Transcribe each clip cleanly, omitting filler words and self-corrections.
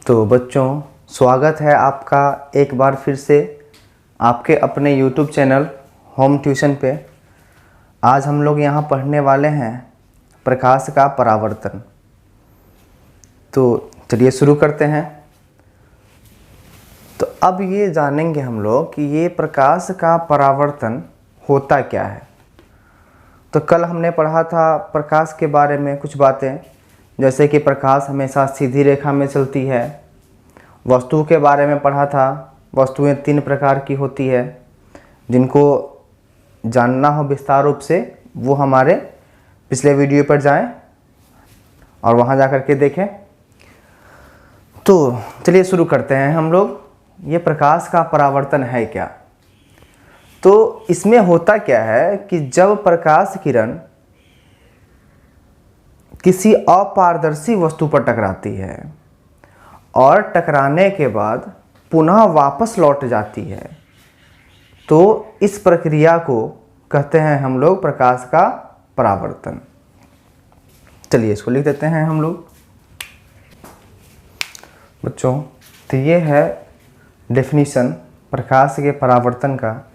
तो बच्चों, स्वागत है आपका एक बार फिर से आपके अपने YouTube चैनल होम ट्यूशन पे। आज हम लोग यहाँ पढ़ने वाले हैं प्रकाश का परावर्तन। तो चलिए शुरू करते हैं। तो अब ये जानेंगे हम लोग कि ये प्रकाश का परावर्तन होता क्या है। तो कल हमने पढ़ा था प्रकाश के बारे में कुछ बातें, जैसे कि प्रकाश हमेशा सीधी रेखा में चलती है। वस्तु के बारे में पढ़ा था, वस्तुएं 3 प्रकार की होती है। जिनको जानना हो विस्तार रूप से वो हमारे पिछले वीडियो पर जाएं और वहां जाकर के देखें। तो चलिए शुरू करते हैं हम लोग। ये प्रकाश का परावर्तन है क्या? तो इसमें होता क्या है कि जब प्रकाश किरण किसी अपारदर्शी वस्तु पर टकराती है और टकराने के बाद पुनः वापस लौट जाती है, तो इस प्रक्रिया को कहते हैं हम लोग प्रकाश का परावर्तन। चलिए इसको लिख देते हैं हम लोग बच्चों। तो ये है डेफिनेशन प्रकाश के परावर्तन का।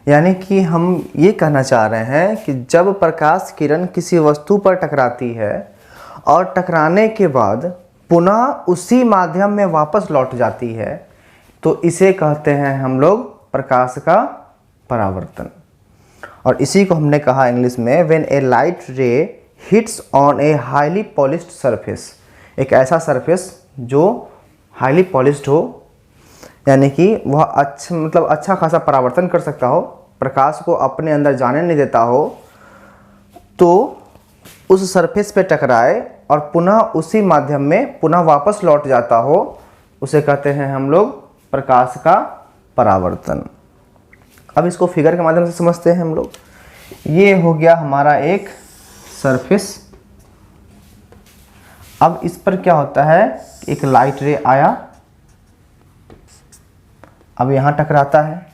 यानी कि हम ये कहना चाह रहे हैं कि जब प्रकाश किरण किसी वस्तु पर टकराती है और टकराने के बाद पुनः उसी माध्यम में वापस लौट जाती है, तो इसे कहते हैं हम लोग प्रकाश का परावर्तन। और इसी को हमने कहा इंग्लिश में व्हेन ए लाइट रे hits on a highly polished surface. एक ऐसा सरफेस जो हाईली पॉलिश्ड हो, यानी कि वह अच्छा खासा परावर्तन कर सकता हो, प्रकाश को अपने अंदर जाने नहीं देता हो, तो उस सरफेस पे टकराए और पुनः उसी माध्यम में पुनः वापस लौट जाता हो, उसे कहते हैं हम लोग प्रकाश का परावर्तन। अब इसको फिगर के माध्यम से समझते हैं हम लोग। ये हो गया हमारा एक सरफेस। अब इस पर क्या होता है, एक लाइट रे आया, अब यहाँ टकराता है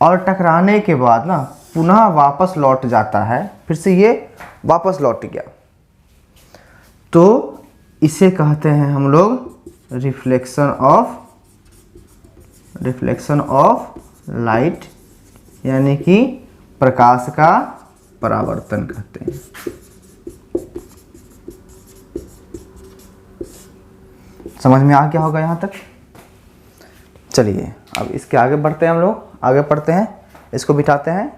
और टकराने के बाद ना पुनः वापस लौट जाता है, फिर से ये वापस लौट गया, तो इसे कहते हैं हम लोग रिफ्लेक्शन ऑफ लाइट, यानी कि प्रकाश का परावर्तन कहते हैं। समझ में आ गया होगा यहाँ तक? चलिए अब इसके आगे बढ़ते हैं, हम लोग आगे पढ़ते हैं, इसको बिठाते हैं।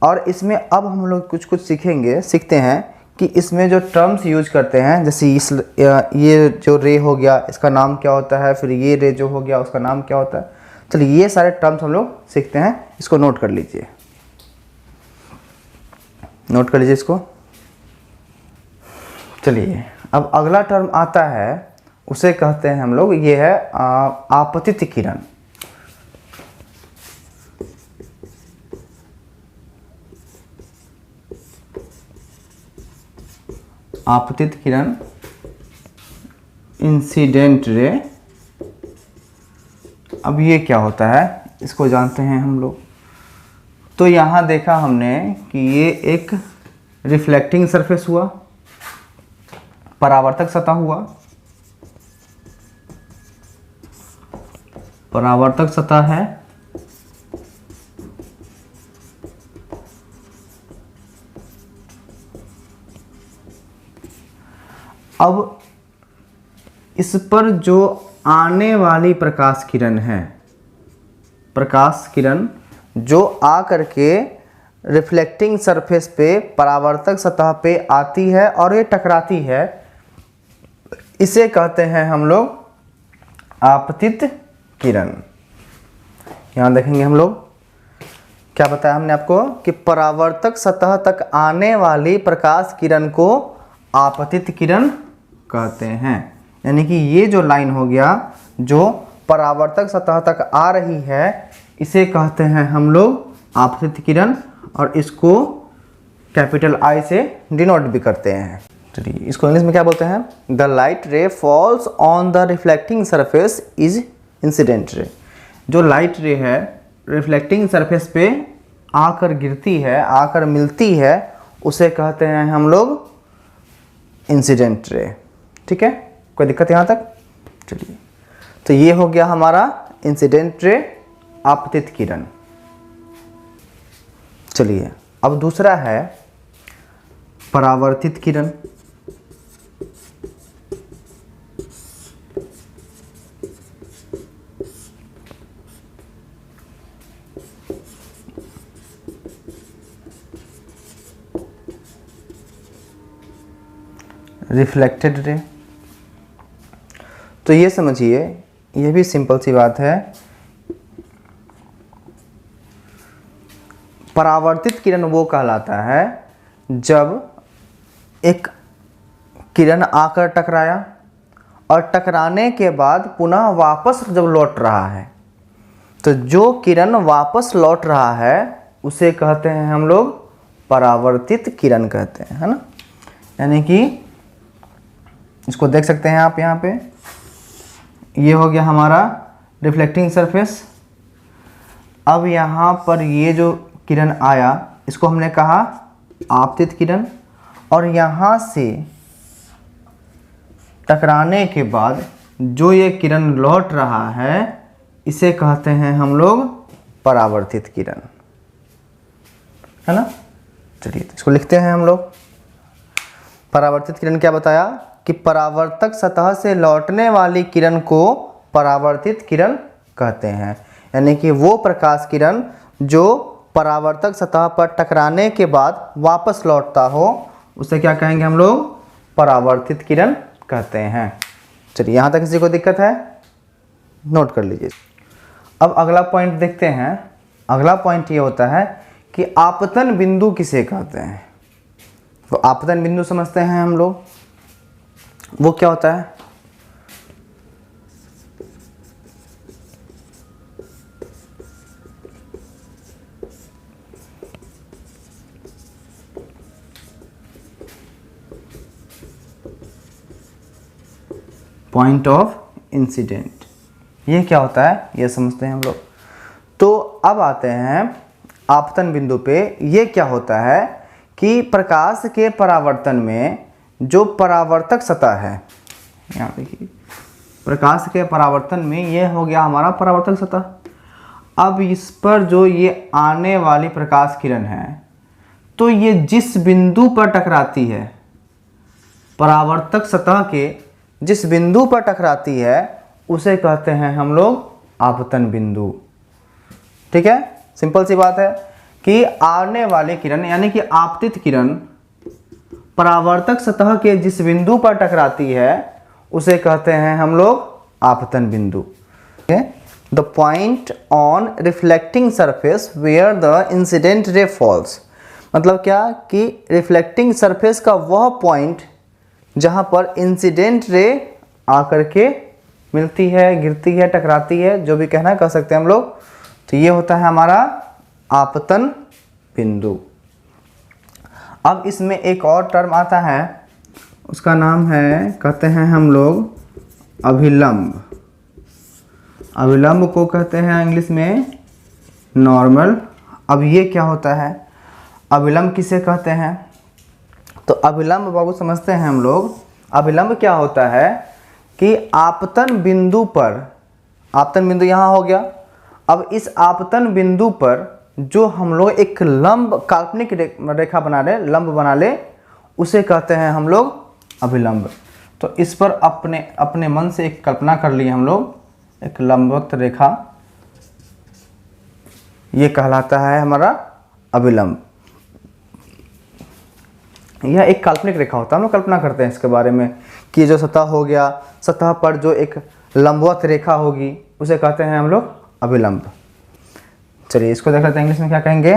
और इसमें अब हम लोग कुछ सीखते हैं कि इसमें जो टर्म्स यूज करते हैं, जैसे ये जो रे हो गया इसका नाम क्या होता है, फिर ये रे जो हो गया उसका नाम क्या होता है। चलिए ये सारे टर्म्स हम लोग सीखते हैं, इसको नोट कर लीजिए, नोट कर लीजिए इसको। चलिए अब अगला टर्म आता है, उसे कहते हैं हम लोग, ये है आपतित किरण। आपतित किरण, इंसिडेंट रे। अब ये क्या होता है इसको जानते हैं हम लोग। तो यहाँ देखा हमने कि ये एक रिफ्लेक्टिंग सरफेस हुआ, परावर्तक सतह हुआ, परावर्तक सतह है, अब इस पर जो आने वाली प्रकाश किरण है, प्रकाश किरण जो आ करके रिफ्लेक्टिंग सरफेस पे परावर्तक सतह पे आती है और ये टकराती है, इसे कहते हैं हम लोग आपतित किरण। यहाँ देखेंगे हम लोग क्या बताया हमने आपको कि परावर्तक सतह तक आने वाली प्रकाश किरण को आपतित किरण कहते हैं। यानी कि ये जो लाइन हो गया जो परावर्तक सतह तक आ रही है, इसे कहते हैं हम लोग आपतित किरण, और इसको कैपिटल I से डिनोट भी करते हैं। चलिए इसको इंग्लिश में क्या बोलते हैं, द लाइट रे falls on the reflecting surface is incident ray. जो लाइट रे है रिफ्लेक्टिंग सरफेस पे आकर गिरती है, आकर मिलती है, उसे कहते हैं हम लोग इंसिडेंट रे। ठीक है, कोई दिक्कत यहाँ तक? चलिए तो ये हो गया हमारा इंसिडेंट रे, आपतित किरण। चलिए अब दूसरा है परावर्तित किरण। Reflected ray. तो ये समझिए, ये भी सिंपल सी बात है। परावर्तित किरण वो कहलाता है जब एक किरण आकर टकराया और टकराने के बाद पुनः वापस जब लौट रहा है, तो जो किरण वापस लौट रहा है उसे कहते हैं हम लोग परावर्तित किरण कहते हैं, है ना। यानी कि इसको देख सकते हैं आप यहाँ पे, ये हो गया हमारा रिफ्लेक्टिंग सरफेस। अब यहाँ पर ये जो किरण आया इसको हमने कहा आपतित किरण, और यहाँ से टकराने के बाद जो ये किरण लौट रहा है इसे कहते हैं हम लोग परावर्तित किरण, है ना। चलिए तो इसको लिखते हैं हम लोग। परावर्तित किरण क्या बताया कि परावर्तक सतह से लौटने वाली किरण को परावर्तित किरण कहते हैं। यानी कि वो प्रकाश किरण जो परावर्तक सतह पर टकराने के बाद वापस लौटता हो उसे क्या कहेंगे हम लोग, परावर्तित किरण कहते हैं। चलिए यहाँ तक किसी को दिक्कत है, नोट कर लीजिए। अब अगला पॉइंट देखते हैं। अगला पॉइंट ये होता है कि आपतन बिंदु किसे कहते हैं। तो आपतन बिंदु समझते हैं हम लोग, वो क्या होता है। पॉइंट ऑफ इंसिडेंट, ये क्या होता है ये समझते हैं हम लोग। तो अब आते हैं आपतन बिंदु पे। ये क्या होता है कि प्रकाश के परावर्तन में जो परावर्तक सतह है, यहाँ देखिए, प्रकाश के परावर्तन में ये हो गया हमारा परावर्तक सतह। अब इस पर जो ये आने वाली प्रकाश किरण है, तो ये जिस बिंदु पर टकराती है, परावर्तक सतह के जिस बिंदु पर टकराती है उसे कहते हैं हम लोग आपतन बिंदु। ठीक है, सिंपल सी बात है कि आने वाली किरण यानी कि आपतित किरण परावर्तक सतह के जिस बिंदु पर टकराती है उसे कहते हैं हम लोग आपतन बिंदु। The point on reflecting surface where the incident ray falls. मतलब क्या कि रिफ्लेक्टिंग सरफेस का वह पॉइंट जहां पर इंसिडेंट रे आकर के मिलती है, गिरती है, टकराती है, जो भी कहना कह सकते हैं हम लोग। तो ये होता है हमारा आपतन बिंदु। अब इसमें एक और टर्म आता है, उसका नाम है, कहते हैं हम लोग अभिलंब। अभिलंब को कहते हैं इंग्लिश में नॉर्मल। अब ये क्या होता है, अभिलंब किसे कहते हैं। तो अभिलंब बाबू समझते हैं हम लोग। अभिलंब क्या होता है कि आपतन बिंदु पर, आपतन बिंदु यहाँ हो गया, अब इस आपतन बिंदु पर जो हम लोग एक लंब, काल्पनिक रेखा बना ले, लंब बना ले, उसे कहते हैं हम लोग अभिलंब। तो इस पर अपने मन से एक कल्पना कर लिए हम लोग, एक लंबवत रेखा, ये कहलाता है हमारा अभिलंब। यह एक काल्पनिक रेखा होता है, हम लोग कल्पना करते हैं इसके बारे में कि जो सतह हो गया, सतह पर जो एक लंबवत रेखा होगी उसे कहते हैं हम लोग अभिलंब। चलिए इसको देख लेते हैं इंग्लिश में क्या कहेंगे।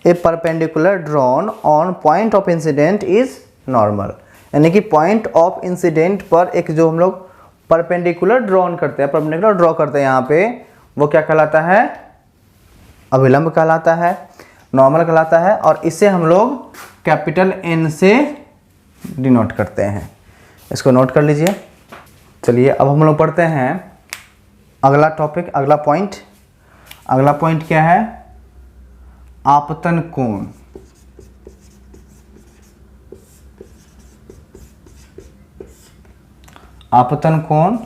A perpendicular drawn on point of incident is normal. यानी कि पॉइंट ऑफ इंसिडेंट पर एक जो हम लोग परपेंडिकुलर ड्रॉन करते हैं, परपेंडिकुलर ड्रॉ करते हैं यहाँ पे, वो क्या कहलाता है, अभिलंब कहलाता है, नॉर्मल कहलाता है। और इसे हम लोग कैपिटल N से डिनोट करते हैं। इसको नोट कर लीजिए। चलिए अब हम लोग पढ़ते हैं अगला टॉपिक, अगला पॉइंट। अगला पॉइंट क्या है, आपतन कोण। आपतन कोण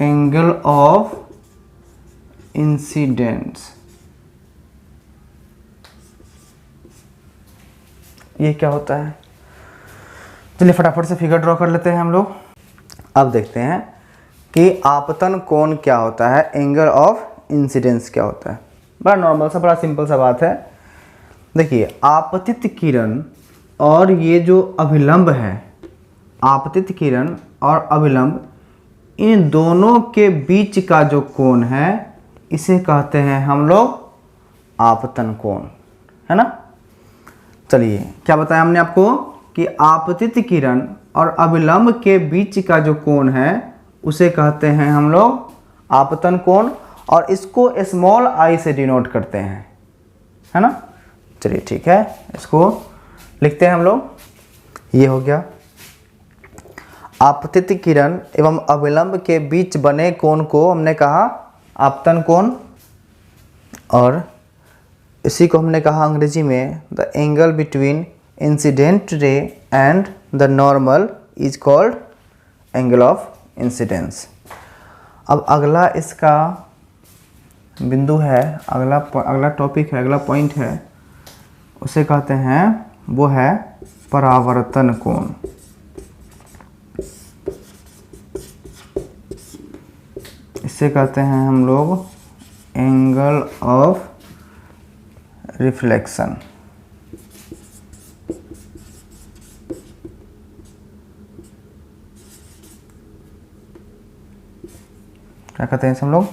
एंगल ऑफ इंसिडेंस। ये क्या होता है? चलिए फटाफट से फिगर ड्रॉ कर लेते हैं हम लोग। अब देखते हैं कि आपतन कोण क्या होता है, एंगल ऑफ इंसिडेंस क्या होता है। बड़ा नॉर्मल सा, बड़ा सिंपल सा बात है। देखिए आपतित किरण और ये जो अभिलंब है, आपतित किरण और अभिलंब, इन दोनों के बीच का जो कोण है इसे कहते हैं हम लोग आपतन कोण, है ना। चलिए क्या बताया हमने आपको कि आपतित किरण और अभिलंब के बीच का जो कोण है उसे कहते हैं हम लोग आपतन कोण, और इसको स्मॉल आई से डिनोट करते हैं, है ना। चलिए ठीक है, इसको लिखते हैं हम लोग। ये हो गया आपतित किरण एवं अभिलंब के बीच बने कोण को हमने कहा आपतन कोण, और इसी को हमने कहा अंग्रेजी में the angle between incident ray and the normal is called angle of incidence. अब अगला इसका बिंदु है, अगला टॉपिक है, अगला पॉइंट है, उसे कहते हैं, वो है परावर्तन कोण। इसे कहते हैं हम लोग एंगल ऑफ रिफ्लेक्शन। क्या कहते हैं इसे हम लोग?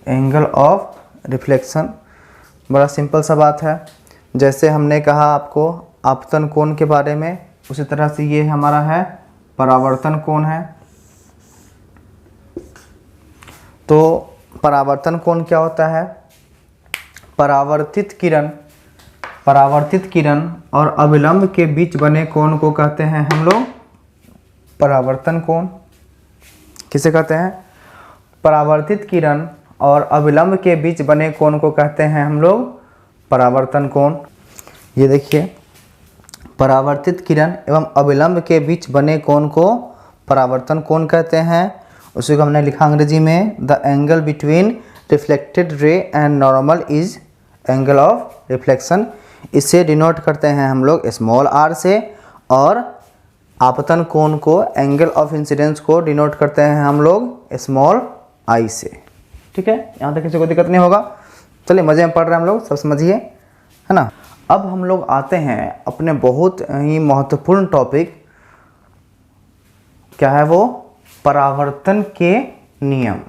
Angle of reflection. बड़ा सिंपल सा बात है। जैसे हमने कहा आपको आपतन कोण के बारे में, उसी तरह से ये हमारा है परावर्तन कोण है। तो परावर्तन कोण क्या होता है? परावर्तित किरण और अभिलंब के बीच बने कोण को कहते हैं हम लोग परावर्तन कोण। किसे कहते हैं? परावर्तित किरण और अभिलंब के बीच बने कोण को कहते हैं हम लोग परावर्तन कोण। ये देखिए, परावर्तित किरण एवं अभिलंब के बीच बने कोण को परावर्तन कोण कहते हैं। उसी को हमने लिखा अंग्रेजी में the angle between reflected ray and normal is angle of reflection. इसे डिनोट करते हैं हम लोग स्मॉल आर से, और आपतन कोण को, एंगल ऑफ इंसिडेंस को डिनोट करते हैं हम लोग स्मॉल आई से। ठीक है, यहाँ तक किसी को दिक्कत नहीं होगा। चलिए मज़े में पढ़ रहे हैं हम लोग, सब समझिए, है ना। अब हम लोग आते हैं अपने बहुत ही महत्वपूर्ण टॉपिक, क्या है वो? परावर्तन के नियम।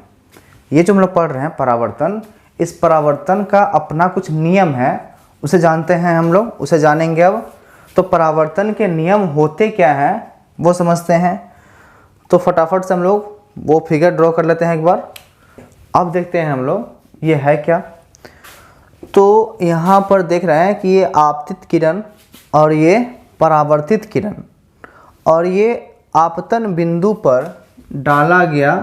ये जो हम लोग पढ़ रहे हैं परावर्तन, इस परावर्तन का अपना कुछ नियम है, उसे जानते हैं हम लोग, उसे जानेंगे अब। तो परावर्तन के नियम होते क्या हैं वो समझते हैं। तो फटाफट से हम लोग वो फिगर ड्रॉ कर लेते हैं एक बार। अब देखते हैं हम लोग ये है क्या। तो यहाँ पर देख रहे हैं कि ये आपतित किरण और ये परावर्तित किरण, और ये आपतन बिंदु पर डाला गया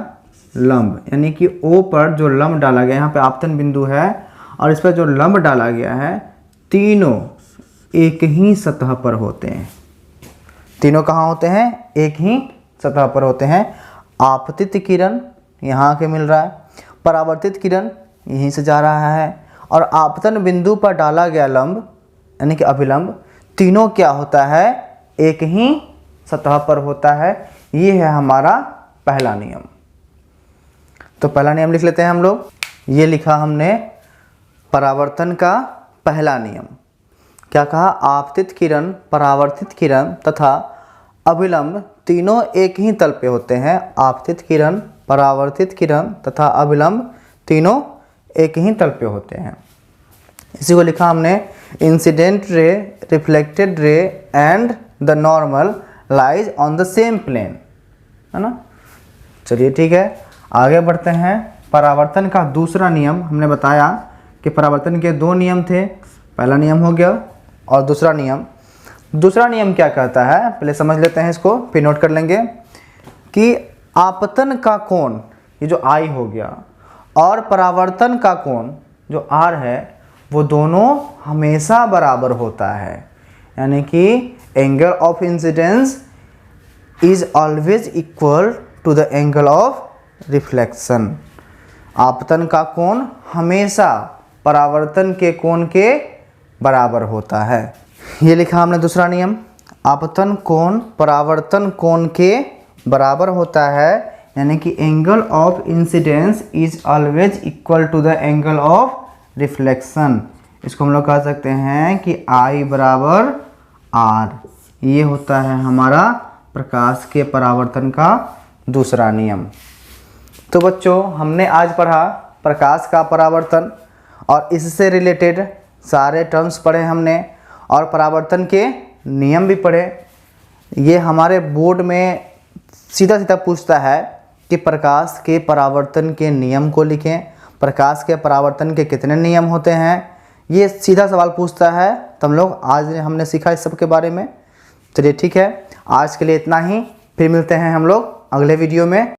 लंब, यानी कि O पर जो लंब डाला गया, यहाँ पे आपतन बिंदु है और इस पर जो लंब डाला गया है, तीनों एक ही सतह पर होते हैं। तीनों कहाँ होते हैं? एक ही सतह पर होते हैं। आपतित किरण यहाँ के मिल रहा है, परावर्तित किरण यहीं से जा रहा है, और आपतन बिंदु पर डाला गया लंब यानी कि अभिलंब, तीनों क्या होता है? एक ही सतह पर होता है। ये है हमारा पहला नियम। तो पहला नियम लिख लेते हैं हम लोग। ये लिखा हमने परावर्तन का पहला नियम। क्या कहा? आपतित किरण, परावर्तित किरण तथा अभिलंब तीनों एक ही तल पे होते हैं। आपतित किरण, परावर्तित किरण तथा अभिलंब तीनों एक ही तल पे होते हैं। इसी को लिखा हमने incident ray, reflected ray and the normal lies on the same plane, है ना। चलिए ठीक है, आगे बढ़ते हैं। परावर्तन का दूसरा नियम हमने बताया कि परावर्तन के दो नियम थे। पहला नियम हो गया और दूसरा नियम क्या कहता है, पहले समझ लेते हैं इसको, फिर नोट कर लेंगे कि आपतन का कोण, ये जो I हो गया, और परावर्तन का कोण जो R है, वो दोनों हमेशा बराबर होता है। यानी कि angle of incidence is always equal to the angle of reflection. आपतन का कोण हमेशा परावर्तन के कोण के बराबर होता है। ये लिखा हमने दूसरा नियम, आपतन कोण परावर्तन कोण के बराबर होता है, यानी कि angle of incidence is always equal to the angle of reflection. इसको हम लोग कह सकते हैं कि I बराबर R। ये होता है हमारा प्रकाश के परावर्तन का दूसरा नियम। तो बच्चों हमने आज पढ़ा प्रकाश का परावर्तन और इससे रिलेटेड सारे टर्म्स पढ़े हमने और परावर्तन के नियम भी पढ़े। ये हमारे बोर्ड में सीधा सीधा पूछता है कि प्रकाश के परावर्तन के नियम को लिखें, प्रकाश के परावर्तन के कितने नियम होते हैं, ये सीधा सवाल पूछता है। तो हम लोग आज हमने सीखा इस सब के बारे में। चलिए ठीक है, आज के लिए इतना ही, फिर मिलते हैं हम लोग अगले वीडियो में।